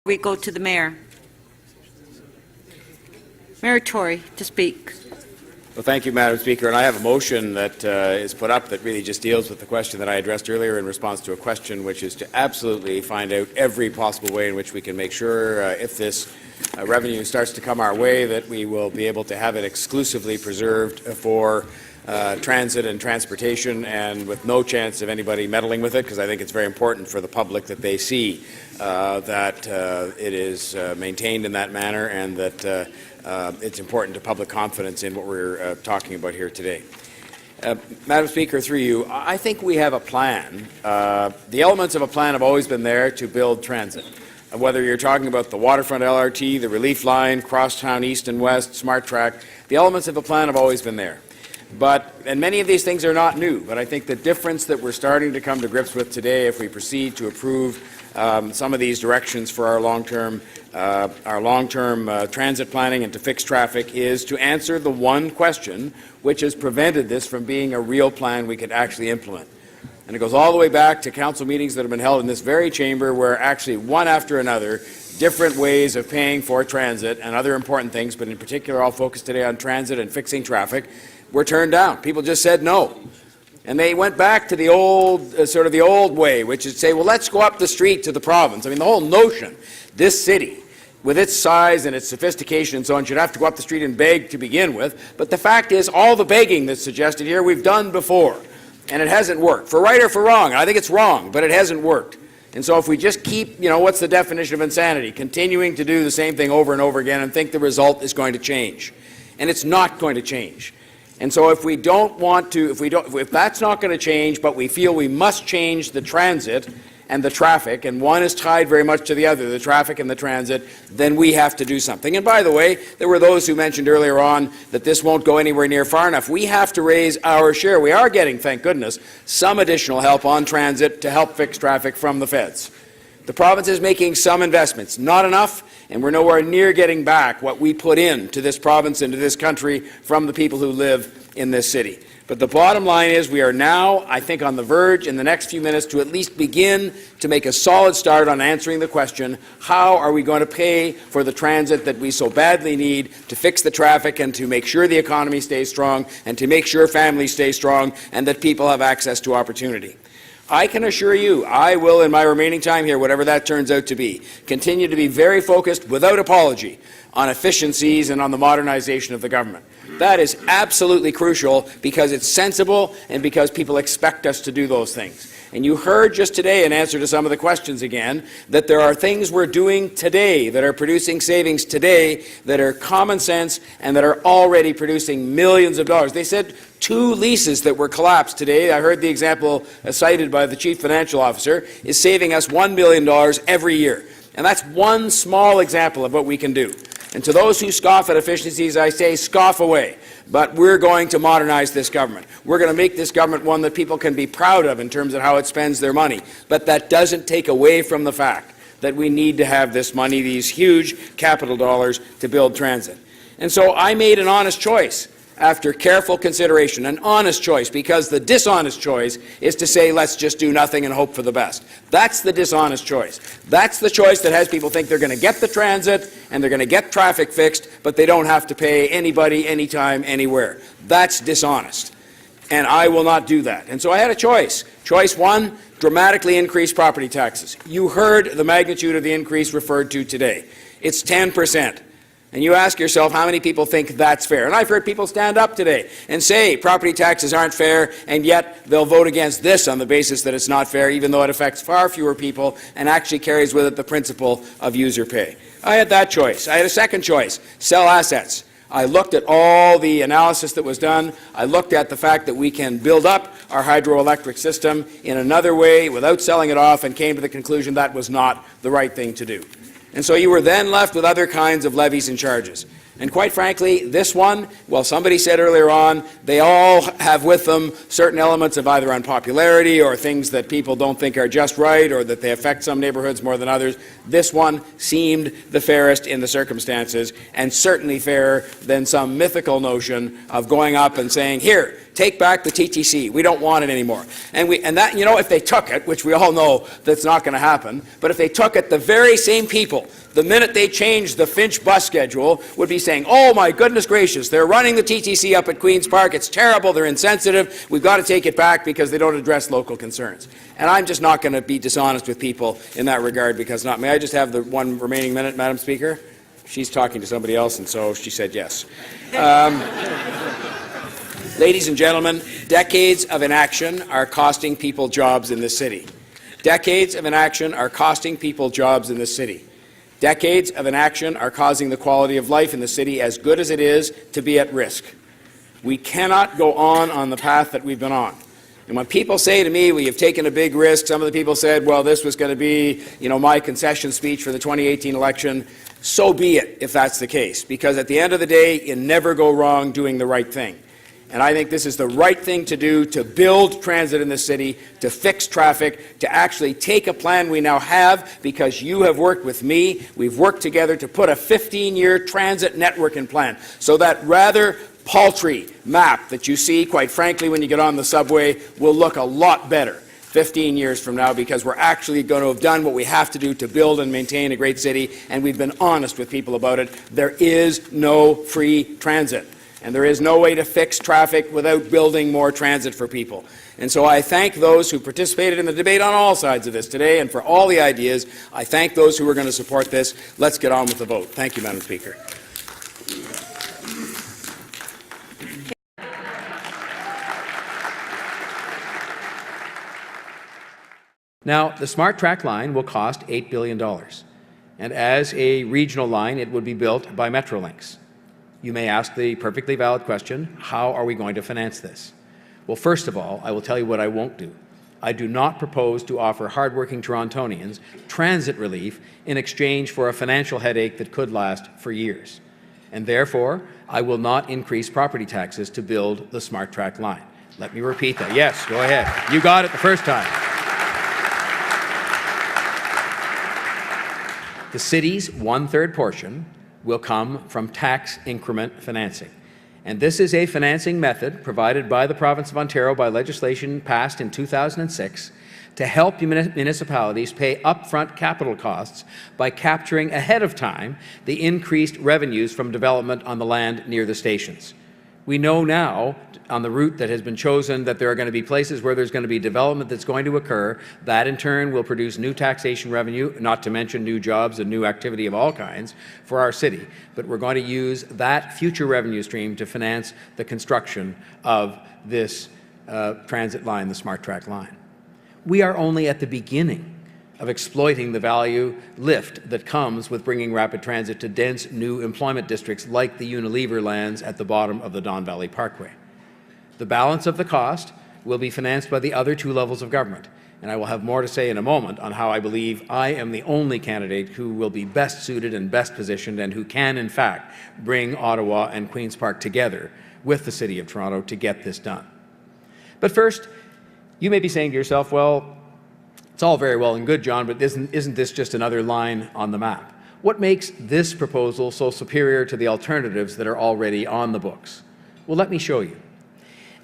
We go to the Mayor. Mayor Tory to speak. Well, thank you, Madam Speaker. And I have a motion that is put up that really just deals with the question that I addressed earlier in response to a question, which is to absolutely find out every possible way in which we can make sure if this revenue starts to come our way that we will be able to have it exclusively preserved for transit and transportation, and with no chance of anybody meddling with it, because I think it's very important for the public that they see that it is maintained in that manner, and that it's important to public confidence in what we're talking about here today. Madam Speaker, through you, I think we have a plan. The elements of a plan have always been there to build transit. Whether you're talking about the waterfront LRT, the relief line, crosstown east and west, SmartTrack, the elements of the plan have always been there. And many of these things are not new, but I think the difference that we're starting to come to grips with today, if we proceed to approve some of these directions for our long-term transit planning and to fix traffic, is to answer the one question which has prevented this from being a real plan we could actually implement. And it goes all the way back to council meetings that have been held in this very chamber, where actually one after another different ways of paying for transit and other important things, but in particular I'll focus today on transit and fixing traffic, were turned down. People just said no. And they went back to the old, the old way, which is to say, well, let's go up the street to the province. I mean, the whole notion, this city, with its size and its sophistication and so on, should have to go up the street and beg to begin with. But the fact is, all the begging that's suggested here, we've done before. And it hasn't worked. For right or for wrong. I think it's wrong, but it hasn't worked. And so if we just keep, what's the definition of insanity? Continuing to do the same thing over and over again and think the result is going to change. And it's not going to change. And so if we don't want to, if that's not going to change, but we feel we must change the transit and the traffic, and one is tied very much to the other, the traffic and the transit, then we have to do something. And by the way, there were those who mentioned earlier on that this won't go anywhere near far enough. We have to raise our share. We are getting, thank goodness, some additional help on transit to help fix traffic from the feds. The province is making some investments, not enough, and we're nowhere near getting back what we put into this province and to this country from the people who live in this city. But the bottom line is we are now, I think, on the verge in the next few minutes to at least begin to make a solid start on answering the question, how are we going to pay for the transit that we so badly need to fix the traffic and to make sure the economy stays strong and to make sure families stay strong and that people have access to opportunity. I can assure you, I will, in my remaining time here, whatever that turns out to be, continue to be very focused, without apology, on efficiencies and on the modernization of the government. That is absolutely crucial because it's sensible and because people expect us to do those things. And you heard just today, in answer to some of the questions again, that there are things we're doing today that are producing savings today that are common sense and that are already producing millions of dollars. They said 2 leases that were collapsed today, I heard the example cited by the Chief Financial Officer, is saving us $1 million every year. And that's one small example of what we can do. And to those who scoff at efficiencies, I say scoff away. But we're going to modernize this government. We're going to make this government one that people can be proud of in terms of how it spends their money. But that doesn't take away from the fact that we need to have this money, these huge capital dollars, to build transit. And so I made an honest choice after careful consideration, an honest choice, because the dishonest choice is to say, let's just do nothing and hope for the best. That's the dishonest choice. That's the choice that has people think they're going to get the transit and they're going to get traffic fixed, but they don't have to pay anybody, anytime, anywhere. That's dishonest. And I will not do that. And so I had a choice. Choice 1, dramatically increase property taxes. You heard the magnitude of the increase referred to today. It's 10%. And you ask yourself how many people think that's fair. And I've heard people stand up today and say property taxes aren't fair, and yet they'll vote against this on the basis that it's not fair, even though it affects far fewer people and actually carries with it the principle of user pay. I had that choice. I had a second choice, sell assets. I looked at all the analysis that was done. I looked at the fact that we can build up our hydroelectric system in another way without selling it off, and came to the conclusion that was not the right thing to do. And so you were then left with other kinds of levies and charges. And quite frankly, this one, well, somebody said earlier on, they all have with them certain elements of either unpopularity or things that people don't think are just right or that they affect some neighborhoods more than others. This one seemed the fairest in the circumstances, and certainly fairer than some mythical notion of going up and saying, here, take back the TTC. We don't want it anymore. And that, you know, if they took it, which we all know that's not going to happen, but if they took it, the very same people, the minute they changed the Finch bus schedule, would be saying, oh my goodness gracious, they're running the TTC up at Queen's Park, it's terrible, they're insensitive, we've got to take it back because they don't address local concerns. And I'm just not going to be dishonest with people in that regard because not. May I just have the one remaining minute, Madam Speaker? She's talking to somebody else, and so she said yes. Ladies and gentlemen, decades of inaction are costing people jobs in this city. Decades of inaction are costing people jobs in this city. Decades of inaction are causing the quality of life in the city, as good as it is, to be at risk. We cannot go on the path that we've been on. And when people say to me, we have taken a big risk, some of the people said, well, this was going to be, you know, my concession speech for the 2018 election. So be it, if that's the case, because at the end of the day, you never go wrong doing the right thing. And I think this is the right thing to do, to build transit in the city, to fix traffic, to actually take a plan we now have because you have worked with me. We've worked together to put a 15-year transit networking plan so that rather paltry map that you see, quite frankly, when you get on the subway will look a lot better 15 years from now because we're actually going to have done what we have to do to build and maintain a great city, and we've been honest with people about it. There is no free transit. And there is no way to fix traffic without building more transit for people. And so I thank those who participated in the debate on all sides of this today, and for all the ideas. I thank those who are going to support this. Let's get on with the vote. Thank you, Madam Speaker. Now, the SmartTrack line will cost $8 billion. And as a regional line, it would be built by Metrolinx. You may ask the perfectly valid question, how are we going to finance this? Well, first of all, I will tell you what I won't do. I do not propose to offer hardworking Torontonians transit relief in exchange for a financial headache that could last for years. And therefore, I will not increase property taxes to build the SmartTrack line. Let me repeat that. Yes, go ahead. You got it the first time. The city's one-third portion will come from tax increment financing. And this is a financing method provided by the province of Ontario by legislation passed in 2006 to help municipalities pay upfront capital costs by capturing ahead of time the increased revenues from development on the land near the stations. We know now, on the route that has been chosen, that there are going to be places where there's going to be development that's going to occur. That, in turn, will produce new taxation revenue, not to mention new jobs and new activity of all kinds for our city. But we're going to use that future revenue stream to finance the construction of this transit line, the SmartTrack line. We are only at the beginning of exploiting the value lift that comes with bringing rapid transit to dense new employment districts like the Unilever lands at the bottom of the Don Valley Parkway. The balance of the cost will be financed by the other two levels of government, and I will have more to say in a moment on how I believe I am the only candidate who will be best suited and best positioned and who can, in fact, bring Ottawa and Queen's Park together with the City of Toronto to get this done. But first, you may be saying to yourself, well, it's all very well and good, John, but isn't this just another line on the map? What makes this proposal so superior to the alternatives that are already on the books? Well, let me show you.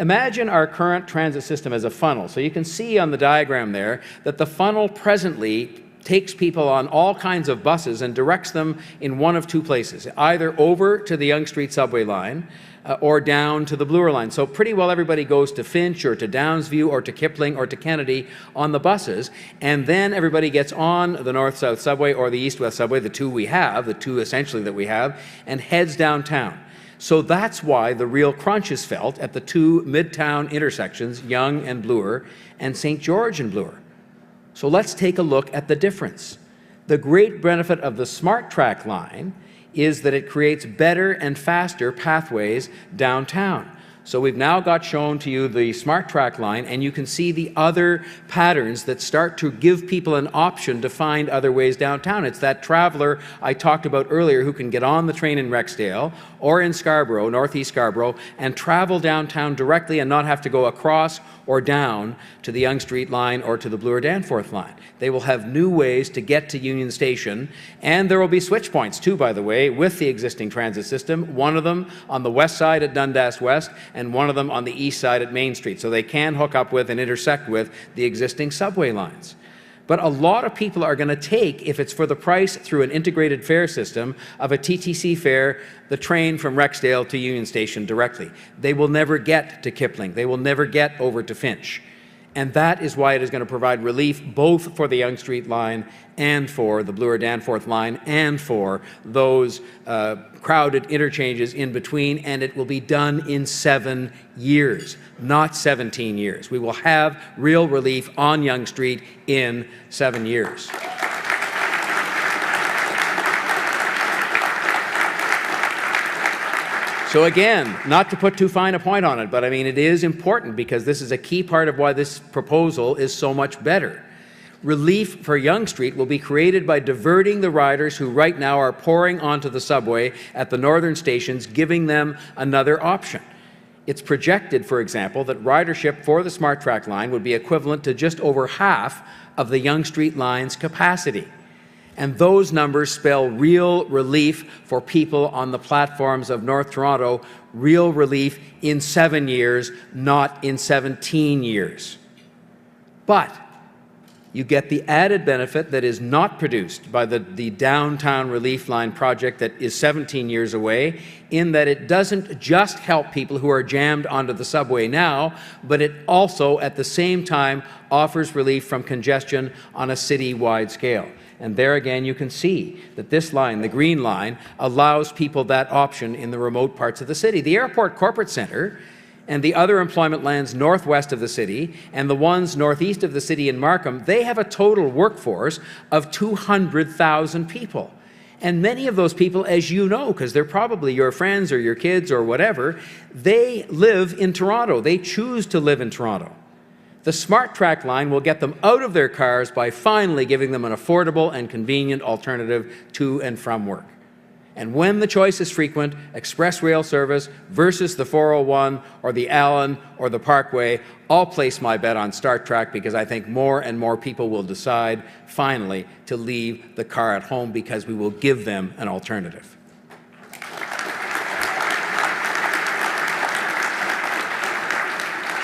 Imagine our current transit system as a funnel. So you can see on the diagram there that the funnel presently takes people on all kinds of buses and directs them in one of two places, either over to the Yonge Street subway line or down to the Bloor line. So pretty well everybody goes to Finch or to Downsview or to Kipling or to Kennedy on the buses, and then everybody gets on the North-South subway or the East-West subway, the two essentially that we have, and heads downtown. So that's why the real crunch is felt at the two midtown intersections, Yonge and Bloor, and St. George and Bloor. So let's take a look at the difference. The great benefit of the SmartTrack line is that it creates better and faster pathways downtown. So we've now got shown to you the SmartTrack line, and you can see the other patterns that start to give people an option to find other ways downtown. It's that traveler I talked about earlier who can get on the train in Rexdale or in Scarborough, Northeast Scarborough, and travel downtown directly and not have to go across or down to the Yonge Street line or to the Bloor-Danforth line. They will have new ways to get to Union Station, and there will be switch points too, by the way, with the existing transit system, one of them on the west side at Dundas West, and one of them on the east side at Main Street, so they can hook up with and intersect with the existing subway lines. But a lot of people are going to take, if it's for the price through an integrated fare system of a TTC fare, the train from Rexdale to Union Station directly. They will never get to Kipling. They will never get over to Finch. And that is why it is going to provide relief both for the Yonge Street line and for the Bloor-Danforth line and for those crowded interchanges in between, and it will be done in 7 years, not 17 years. We will have real relief on Yonge Street in 7 years. So again, not to put too fine a point on it, but I mean, it is important because this is a key part of why this proposal is so much better. Relief for Yonge Street will be created by diverting the riders who right now are pouring onto the subway at the northern stations, giving them another option. It's projected, for example, that ridership for the SmartTrack line would be equivalent to just over half of the Yonge Street line's capacity. And those numbers spell real relief for people on the platforms of North Toronto, real relief in 7 years, not in 17 years. But you get the added benefit that is not produced by the Downtown Relief Line project that is 17 years away, in that it doesn't just help people who are jammed onto the subway now, but it also, at the same time, offers relief from congestion on a city-wide scale. And there again, you can see that this line, the Green Line, allows people that option in the remote parts of the city. The Airport Corporate Centre and the other employment lands northwest of the city and the ones northeast of the city in Markham, they have a total workforce of 200,000 people. And many of those people, as you know, because they're probably your friends or your kids or whatever, they live in Toronto. They choose to live in Toronto. The SmartTrack line will get them out of their cars by finally giving them an affordable and convenient alternative to and from work. And when the choice is frequent, express rail service versus the 401 or the Allen or the Parkway, I'll place my bet on SmartTrack because I think more and more people will decide finally to leave the car at home because we will give them an alternative.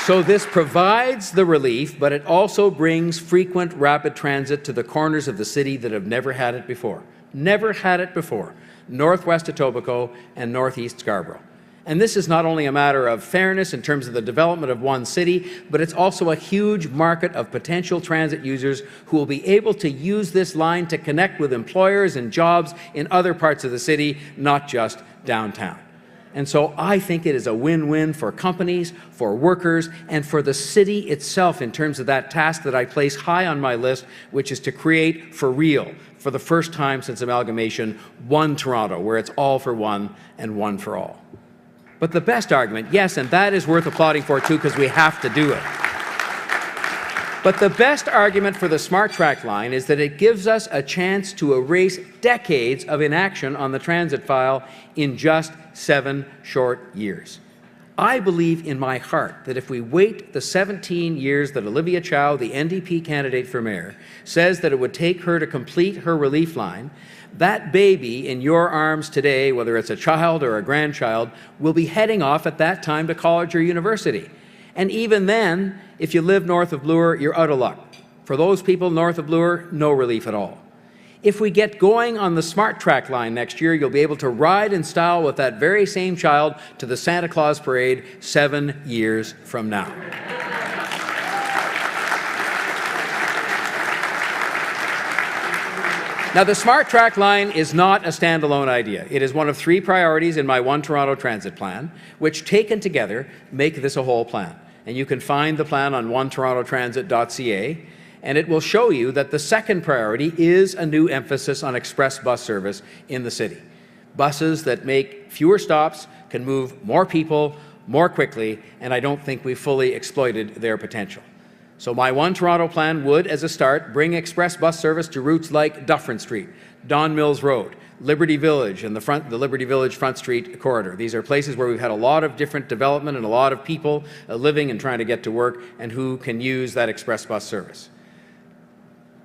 So this provides the relief, but it also brings frequent rapid transit to the corners of the city that have never had it before. Never had it before. Northwest Etobicoke and northeast Scarborough. And this is not only a matter of fairness in terms of the development of one city, but it's also a huge market of potential transit users who will be able to use this line to connect with employers and jobs in other parts of the city, not just downtown. And so I think it is a win-win for companies, for workers, and for the city itself in terms of that task that I place high on my list, which is to create for real, for the first time since amalgamation, one Toronto, where it's all for one and one for all. But the best argument, yes, and that is worth applauding for too, because we have to do it. But the best argument for the SmartTrack line is that it gives us a chance to erase decades of inaction on the transit file in just 7 short years. I believe in my heart that if we wait the 17 years that Olivia Chow, the NDP candidate for mayor, says that it would take her to complete her relief line, that baby in your arms today, whether it's a child or a grandchild, will be heading off at that time to college or university. And even then, if you live north of Bloor, you're out of luck. For those people north of Bloor, no relief at all. If we get going on the SmartTrack line next year, you'll be able to ride in style with that very same child to the Santa Claus parade 7 years from now. Now, the SmartTrack line is not a standalone idea. It is one of 3 priorities in my One Toronto Transit Plan, which taken together make this a whole plan. And you can find the plan on onetorontotransit.ca, and it will show you that the second priority is a new emphasis on express bus service in the city. Buses that make fewer stops, can move more people more quickly, and I don't think we've fully exploited their potential. So my One Toronto plan would, as a start, bring express bus service to routes like Dufferin Street, Don Mills Road, Liberty Village, and the Liberty Village Front Street corridor. These are places where we've had a lot of different development and a lot of people living and trying to get to work and who can use that express bus service.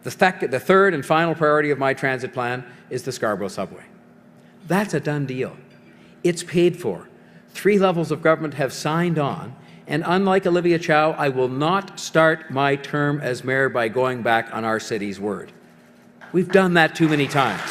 The third and final priority of my transit plan is the Scarborough subway. That's a done deal. It's paid for. 3 levels of government have signed on, and unlike Olivia Chow, I will not start my term as mayor by going back on our city's word. We've done that too many times.